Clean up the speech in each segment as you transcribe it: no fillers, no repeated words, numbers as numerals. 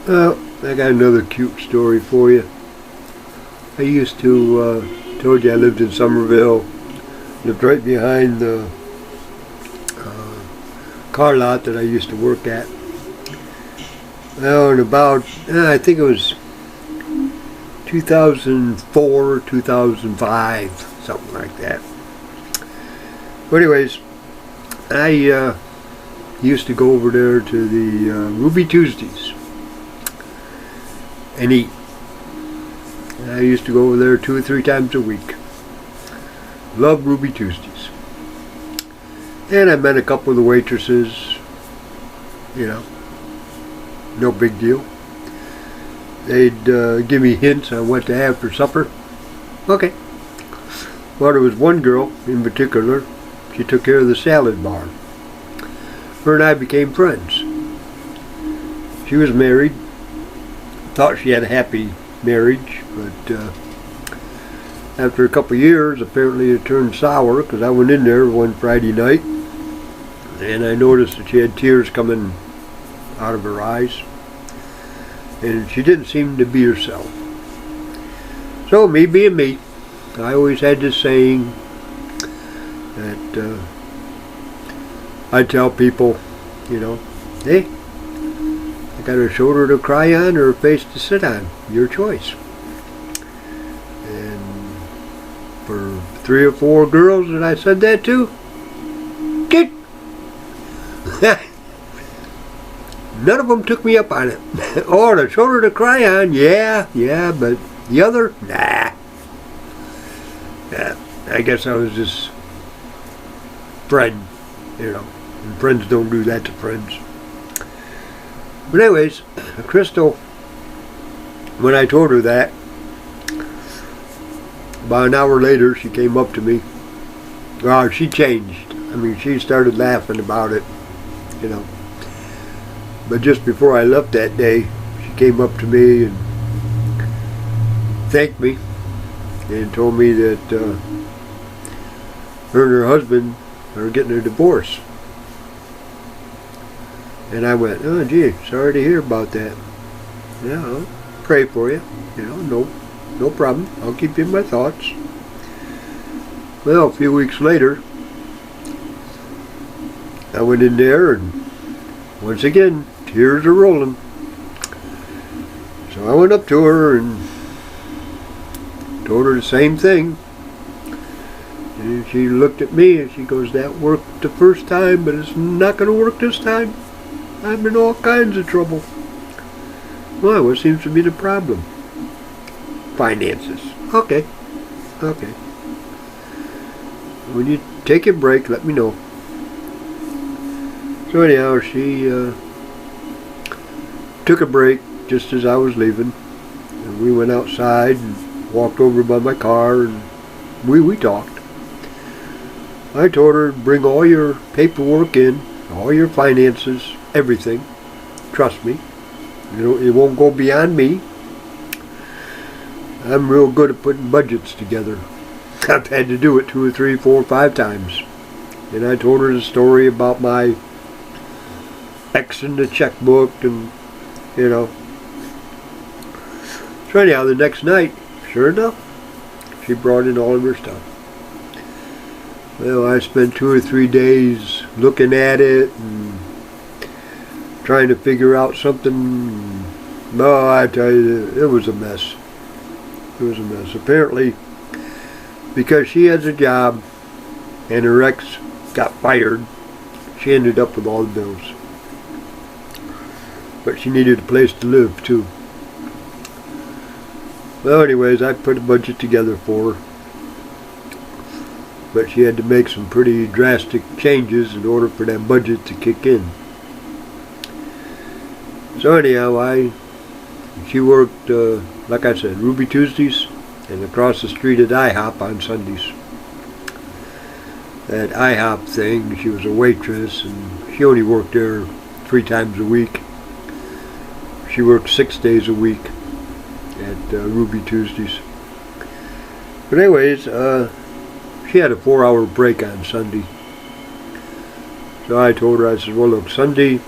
I got another cute story for you. I used to, told you I lived in Somerville, lived right behind the car lot that I used to work at. Well, in about, I think it was 2004, 2005, something like that. But anyways, I used to go over there to the Ruble Tuesdays and eat. I used to go over there 2 or 3 times a week. Love Ruble Tuesdays. And I met a couple of the waitresses, you know, no big deal. They'd give me hints on what to have for supper. Okay. Well, there was one girl in particular, she took care of the salad bar. Her and I became friends. She was married, thought she had a happy marriage, but after a couple of years, apparently it turned sour because I went in there one Friday night and I noticed that she had tears coming out of her eyes and she didn't seem to be herself. So me being me, I always had this saying that I tell people, you know, hey, I got a shoulder to cry on or a face to sit on, your choice. And for 3 or 4 girls that I said that to, none of them took me up on it. Oh, the shoulder to cry on, yeah, but the other, nah. Yeah, I guess I was just friend, you know, and friends don't do that to friends. But anyways, Crystal, when I told her that, about an hour later she came up to me. Well, she changed. I mean, she started laughing about it, you know. But just before I left that day, she came up to me and thanked me and told me that her and her husband are getting a divorce. And I went, oh gee, sorry to hear about that. Yeah, I'll pray for you. You know, no problem. I'll keep you in my thoughts. Well, a few weeks later, I went in there and once again, tears are rolling. So I went up to her and told her the same thing. And she looked at me and she goes, that worked the first time, but it's not going to work this time. I'm in all kinds of trouble. Well, what seems to be the problem? Finances. Okay. When you take a break, let me know. So anyhow, she took a break just as I was leaving. And we went outside and walked over by my car and we talked. I told her, bring all your paperwork in, all your finances, everything. Trust me. You know, it won't go beyond me. I'm real good at putting budgets together. I've had to do it 2 or 3, 4 or 5 times. And I told her the story about my X in the checkbook and, you know. So anyhow, the next night, sure enough, she brought in all of her stuff. Well, I spent 2 or 3 days looking at it and trying to figure out something. No, I tell you, it was a mess. It was a mess. Apparently, because she has a job and her ex got fired, she ended up with all the bills. But she needed a place to live too. Well, anyways, I put a budget together for her. But she had to make some pretty drastic changes in order for that budget to kick in. So anyhow, she worked, like I said, Ruble Tuesdays and across the street at IHOP on Sundays. That IHOP thing, she was a waitress and she only worked there 3 times a week. She worked 6 days a week at Ruble Tuesdays. But anyways, she had a 4-hour break on Sunday. So I told her, I said, well look, Sunday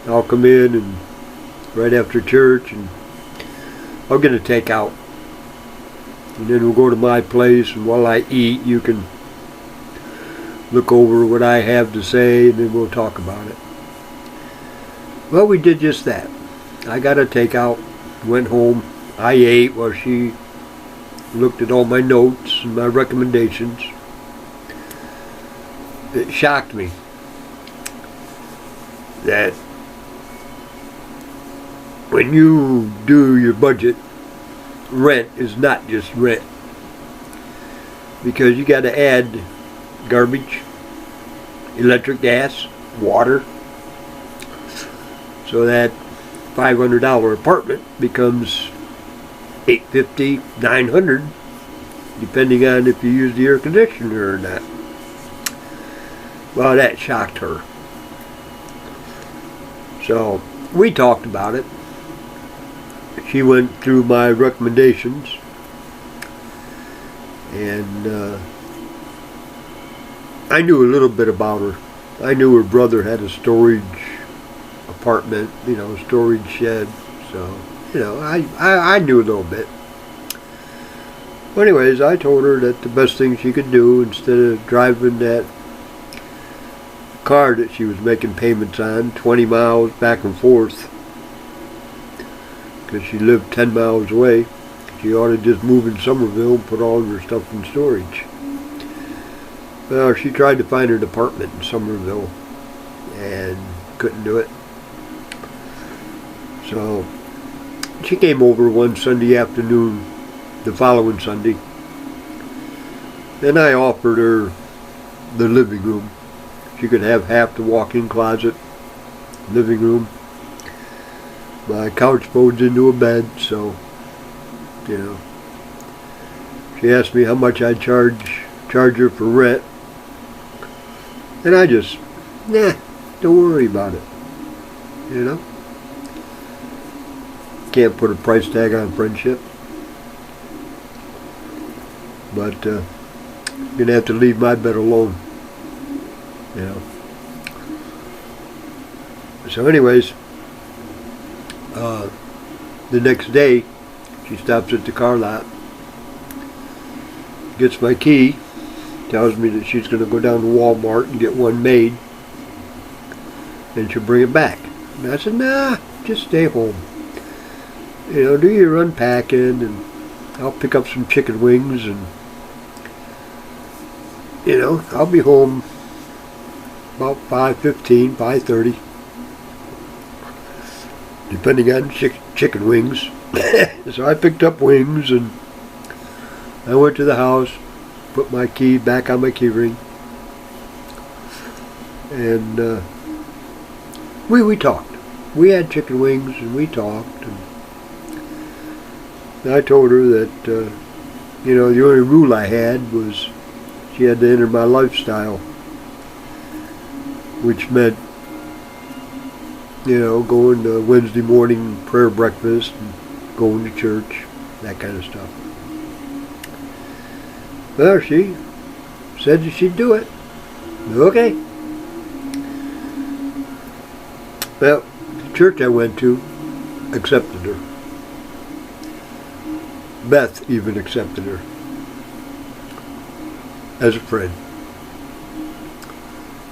I'll come in and right after church, and I'll get a takeout. And then we'll go to my place, and while I eat, you can look over what I have to say, and then we'll talk about it. Well, we did just that. I got a takeout, went home. I ate while she looked at all my notes and my recommendations. It shocked me that when you do your budget, rent is not just rent, because you got to add garbage, electric, gas, water, so that $500 apartment becomes $850, $900, depending on if you use the air conditioner or not. Well, that shocked her. So we talked about it. She went through my recommendations, and I knew a little bit about her. I knew her brother had a storage apartment, storage shed. So, I knew a little bit. Well, anyways, I told her that the best thing she could do, instead of driving that car that she was making payments on 20 miles back and forth, because she lived 10 miles away, she ought to just move in Somerville and put all of her stuff in storage. Well, she tried to find an apartment in Somerville and couldn't do it. So she came over one Sunday afternoon, the following Sunday, and I offered her the living room. She could have half the walk-in closet, living room. My couch folds into a bed, so, She asked me how much I'd charge her for rent. And I just, don't worry about it. Can't put a price tag on friendship. But, you're going to have to leave my bed alone. So anyways, the next day, she stops at the car lot, gets my key, tells me that she's going to go down to Walmart and get one made, and she'll bring it back. And I said, nah, just stay home. Do your unpacking, and I'll pick up some chicken wings, and, I'll be home about 5:15, 5:30, depending on chicken wings. So I picked up wings, and I went to the house, put my key back on my key ring, and we talked. We had chicken wings, and we talked, and I told her that the only rule I had was she had to enter my lifestyle, which meant going to Wednesday morning prayer breakfast and going to church, that kind of stuff. Well, she said that she'd do it. Okay. Well, the church I went to accepted her. Beth even accepted her as a friend.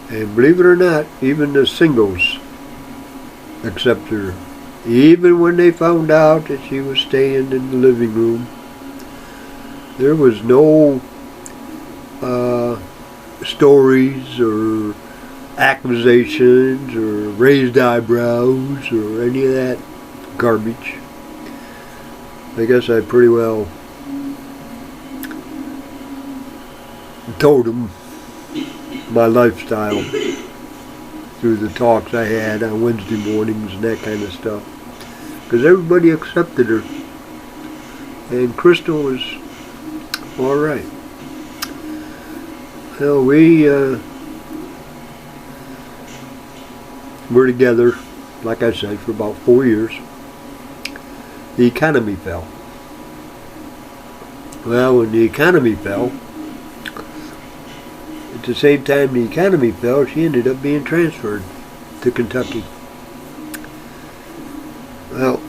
And believe it or not, even the singles accepted her. Even when they found out that she was staying in the living room, there was no stories or accusations or raised eyebrows or any of that garbage. I guess I pretty well told them my lifestyle through the talks I had on Wednesday mornings and that kind of stuff, because everybody accepted her, and Crystal was all right. Well, we were together, like I said, for about 4 years. The economy fell. Well, when the economy fell, at the same time the economy fell, she ended up being transferred to Kentucky. Well,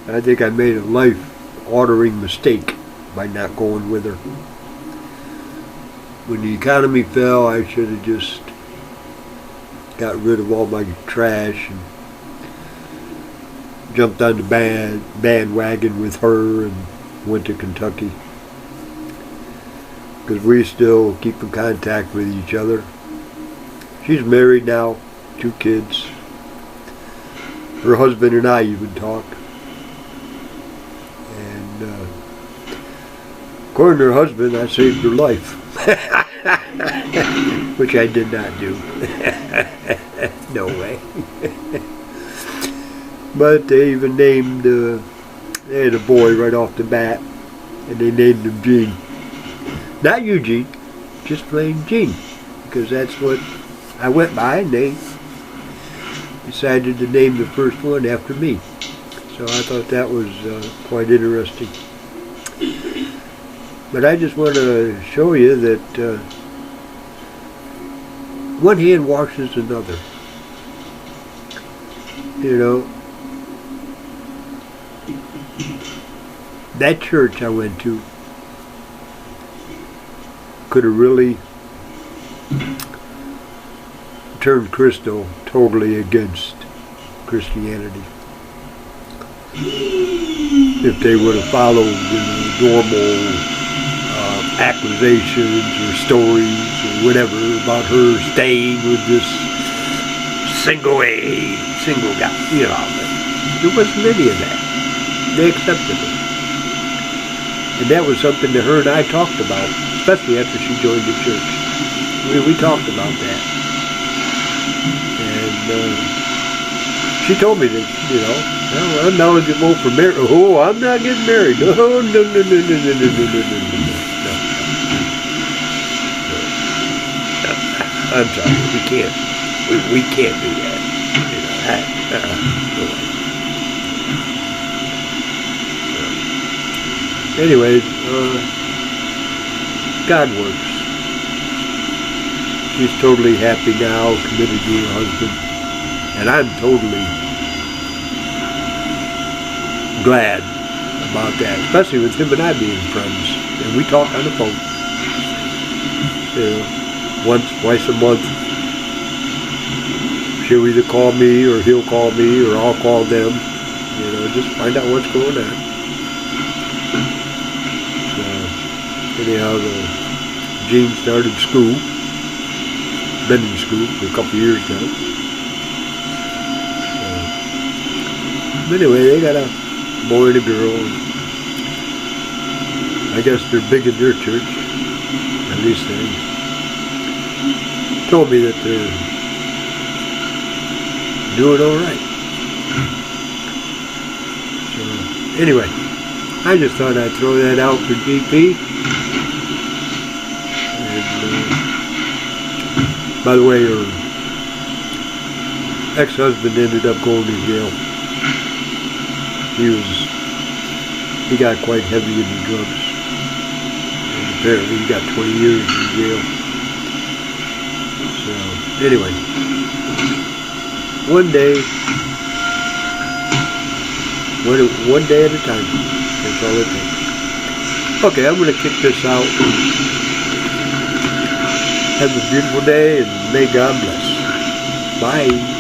I think I made a life-altering mistake by not going with her. When the economy fell, I should have just got rid of all my trash and jumped on the bandwagon with her and went to Kentucky. Because we still keep in contact with each other. She's married now, 2 kids. Her husband and I even talk. And according to her husband, I saved her life. Which I did not do. No way. But they even named, they had a boy right off the bat, and they named him Gene. Not Eugene, just plain Gene, because that's what I went by, and they decided to name the first one after me. So I thought that was quite interesting. But I just want to show you that one hand washes another. You know, that church I went to could have really turned Cristo totally against Christianity if they would have followed the normal accusations or stories or whatever about her staying with this single guy. You know, there wasn't any of that. They accepted it. And that was something that her and I talked about, especially after she joined the church. We talked about that. And she told me that, you know, well, I'm eligible for marriage. Oh, I'm not getting married. No. I'm sorry, we can't. We can't do that. You know, anyways, God works. She's totally happy now, committed to her husband, and I'm totally glad about that, especially with him and I being friends, and we talk on the phone. You know, once, twice a month. She'll either call me or he'll call me or I'll call them. You know, just find out what's going on. So, anyhow, Gene started school. Been in school for a couple years now. So, anyway, they got a boy and a girl. I guess they're big in their church. At least they told me that they're doing all right. So anyway, I just thought I'd throw that out for GP. And by the way, her ex-husband ended up going to jail. He got quite heavy into drugs. And apparently he got 20 years in jail. So anyway, one day at a time. That's all it takes. Okay, I'm going to kick this out. Have a beautiful day, and may God bless. Bye.